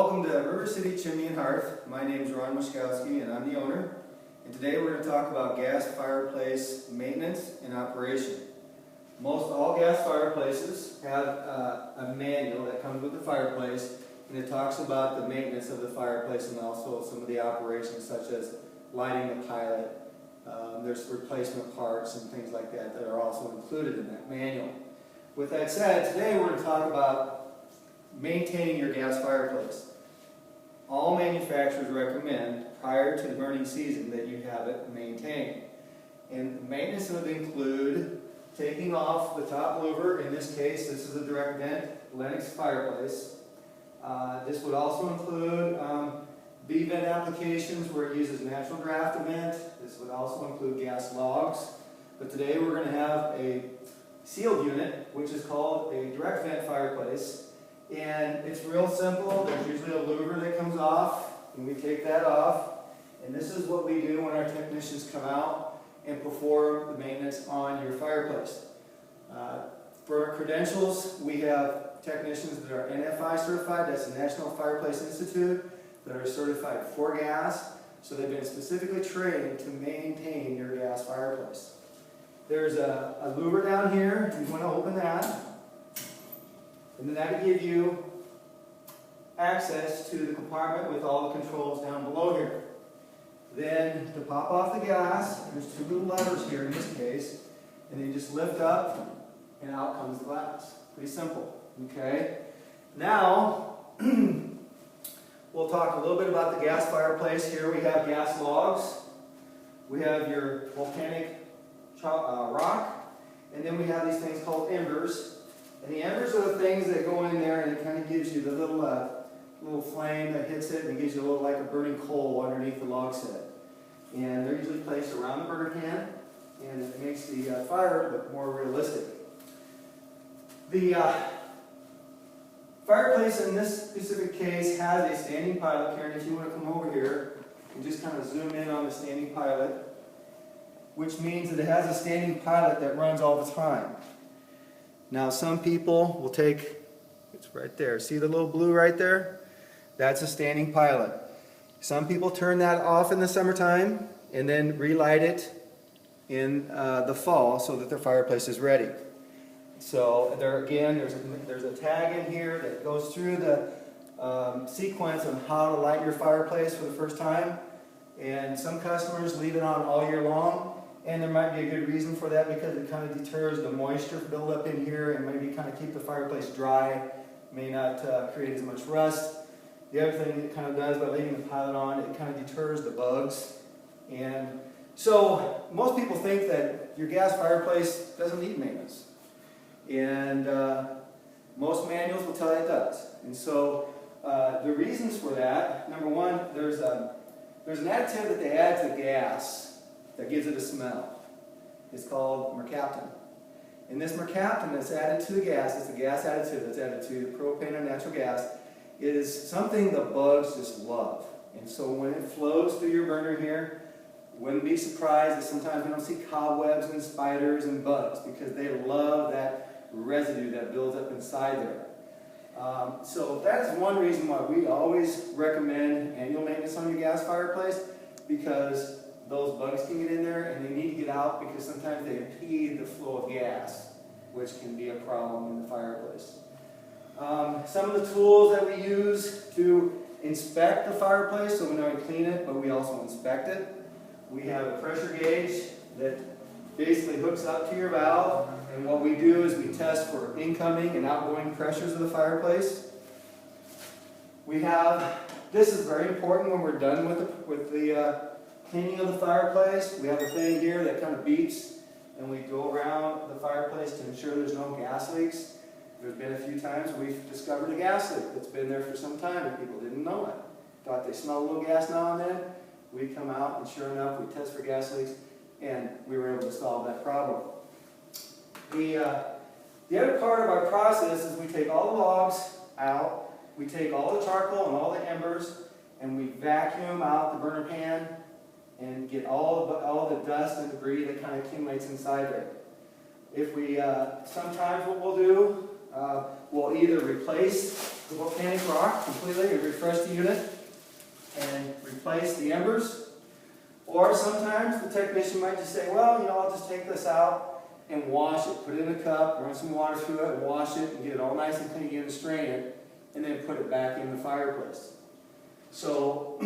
Welcome to River City Chimney and Hearth. My name is Ron Moszkowski and I'm the owner. And today we're going to talk about gas fireplace maintenance and operation. Most all gas fireplaces have a manual that comes with the fireplace, and it talks about the maintenance of the fireplace and also some of the operations such as lighting the pilot. There's replacement parts and things like that that are also included in that manual. With that said, today we're going to talk about maintaining your gas fireplace. All manufacturers recommend prior to the burning season that you have it maintained. And maintenance would include taking off the top louver. In this case, this is a direct vent Lennox fireplace. This would also include B-vent applications where it uses natural draft vent. This would also include gas logs. But today we're going to have a sealed unit, which is called a direct vent fireplace. And it's real simple. There's usually a louver that comes off, and we take that off. And this is what we do when our technicians come out and perform the maintenance on your fireplace. For our credentials, we have technicians that are NFI certified, that's the National Fireplace Institute, that are certified for gas. So they've been specifically trained to maintain your gas fireplace. There's a louver down here. You want to open that. And then that will give you access to the compartment with all the controls down below here. Then to pop off the gas, there's two little levers here in this case, and then you just lift up and out comes the glass. Pretty simple. Okay? Now, we'll talk a little bit about the gas fireplace. Here we have gas logs. We have your volcanic rock, and then we have these things called embers. And the embers are the things that go in there, and it kind of gives you the little flame that hits it, and it gives you a little like a burning coal underneath the log set. And they're usually placed around the burner pan, and it makes the fire look more realistic. The fireplace in this specific case has a standing pilot. Karen, if you want to come over here and just kind of zoom in on the standing pilot, which means that it has a standing pilot that runs all the time. Now some people will take, it's right there, see the little blue right there? That's a standing pilot. Some people turn that off in the summertime and then relight it in the fall so that their fireplace is ready. So there again, there's a tag in here that goes through the sequence on how to light your fireplace for the first time. And some customers leave it on all year long. And there might be a good reason for that because it kind of deters the moisture buildup in here and maybe kind of keep the fireplace dry, may not create as much rust. The other thing it kind of does by leaving the pilot on, it kind of deters the bugs. And so most people think that your gas fireplace doesn't need maintenance. And most manuals will tell you it does. And so the reasons for that, number one, there's an additive that they add to the gas that gives it a smell. It's called mercaptan. And this mercaptan that's added to the gas, it's a gas additive that's added to the propane or natural gas, is something the bugs just love. And so when it flows through your burner here, wouldn't be surprised that sometimes we don't see cobwebs and spiders and bugs because they love that residue that builds up inside there. So that is one reason why we always recommend annual maintenance on your gas fireplace, because those bugs can get in there and they need to get out because sometimes they impede the flow of gas, which can be a problem in the fireplace. Some of the tools that we use to inspect the fireplace, so we know how to clean it, but we also inspect it. We have a pressure gauge that basically hooks up to your valve, and what we do is we test for incoming and outgoing pressures of the fireplace. We have, this is very important when we're done with the cleaning of the fireplace. We have a thing here that kind of beeps, and we go around the fireplace to ensure there's no gas leaks. There's been a few times we've discovered a gas leak that's been there for some time and people didn't know it. Thought they smelled a little gas now and then. We come out and sure enough we test for gas leaks and we were able to solve that problem. The other part of our process is we take all the logs out, we take all the charcoal and all the embers, and we vacuum out the burner pan and get all the dust and debris that kind of accumulates inside there. If we, sometimes what we'll do, we'll either replace the volcanic rock completely and refresh the unit and replace the embers, or sometimes the technician might just say, well, I'll just take this out and wash it, put it in a cup, run some water through it, and wash it, and get it all nice and clean again and strain it, and then put it back in the fireplace. So,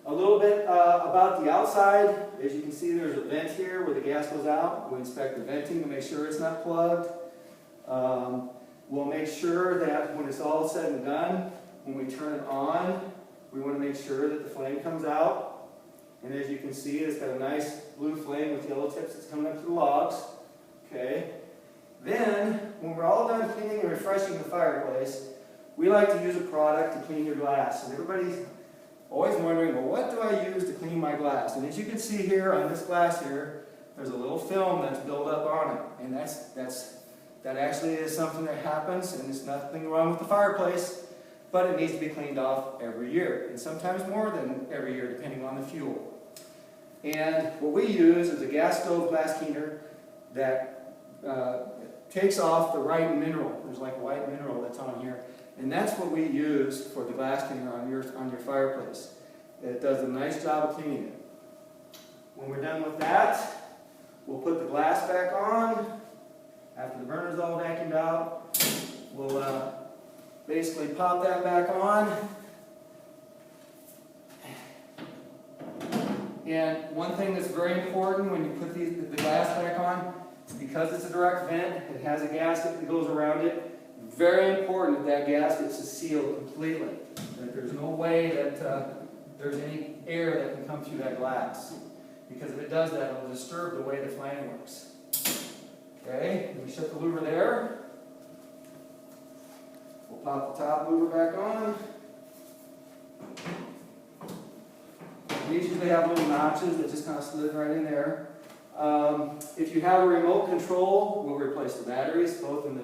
a little bit about the outside. As you can see, there's a vent here where the gas goes out. We inspect the venting to make sure it's not plugged. We'll make sure that when it's all said and done, when we turn it on, we want to make sure that the flame comes out. And as you can see, it's got a nice blue flame with yellow tips that's coming up to the logs. Okay. Then, when we're all done cleaning and refreshing the fireplace, we like to use a product to clean your glass. And everybody's always wondering, well, what do I use to clean my glass? And as you can see here on this glass here, there's a little film that's built up on it. And that actually is something that happens, and there's nothing wrong with the fireplace, but it needs to be cleaned off every year, and sometimes more than every year, depending on the fuel. And what we use is a gas stove glass cleaner that takes off the white mineral. There's like white mineral that's on here. And that's what we use for the glass cleaner on your fireplace. It does a nice job of cleaning it. When we're done with that, we'll put the glass back on. After the burner's all vacuumed out, we'll basically pop that back on. And one thing that's very important when you put the glass back on, because it's a direct vent, it has a gasket that goes around it. Very important that that gasket is sealed completely. That there's no way that there's any air that can come through that glass. Because if it does that, it'll disturb the way the flame works. Okay, we shut the louver there. We'll pop the top louver back on. These usually have little notches that just kind of slid right in there. If you have a remote control, we'll replace the batteries, both in the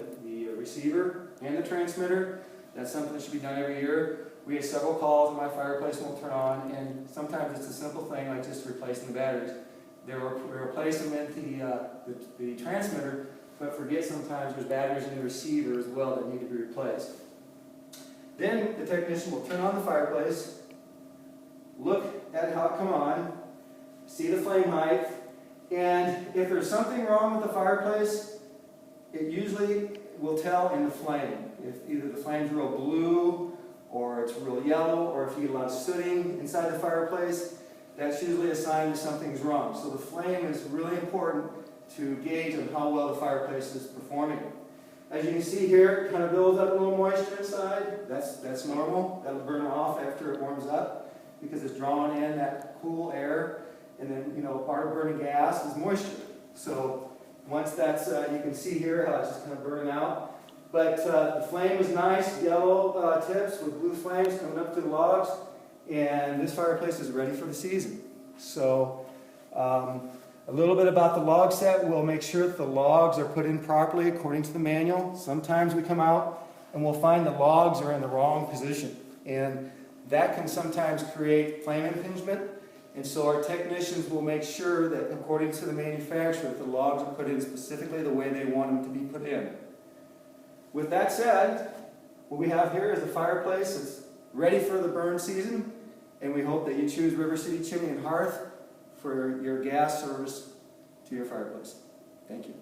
receiver and the transmitter. That's something that should be done every year. We get several calls and my fireplace won't turn on, and sometimes it's a simple thing like just replacing the batteries. We replace them at the transmitter, but forget sometimes there's batteries in the receiver as well that need to be replaced. Then the technician will turn on the fireplace, look at how it come on, see the flame height, and if there's something wrong with the fireplace, it usually will tell in the flame. If either the flame's real blue, or it's real yellow, or if you get a lot of sooting inside the fireplace, that's usually a sign that something's wrong. So the flame is really important to gauge on how well the fireplace is performing. As you can see here, it kind of builds up a little moisture inside. That's normal. That'll burn off after it warms up because it's drawing in that cool air. And then, part of burning gas is moisture. So once that's, you can see here how it's just kind of burning out. But the flame is nice, yellow tips with blue flames coming up to the logs. And this fireplace is ready for the season. So a little bit about the log set. We'll make sure that the logs are put in properly according to the manual. Sometimes we come out and we'll find the logs are in the wrong position. And that can sometimes create flame impingement. And so our technicians will make sure that according to the manufacturer, the logs are put in specifically the way they want them to be put in. With that said, what we have here is a fireplace that's ready for the burn season, and we hope that you choose River City Chimney and Hearth for your gas service to your fireplace. Thank you.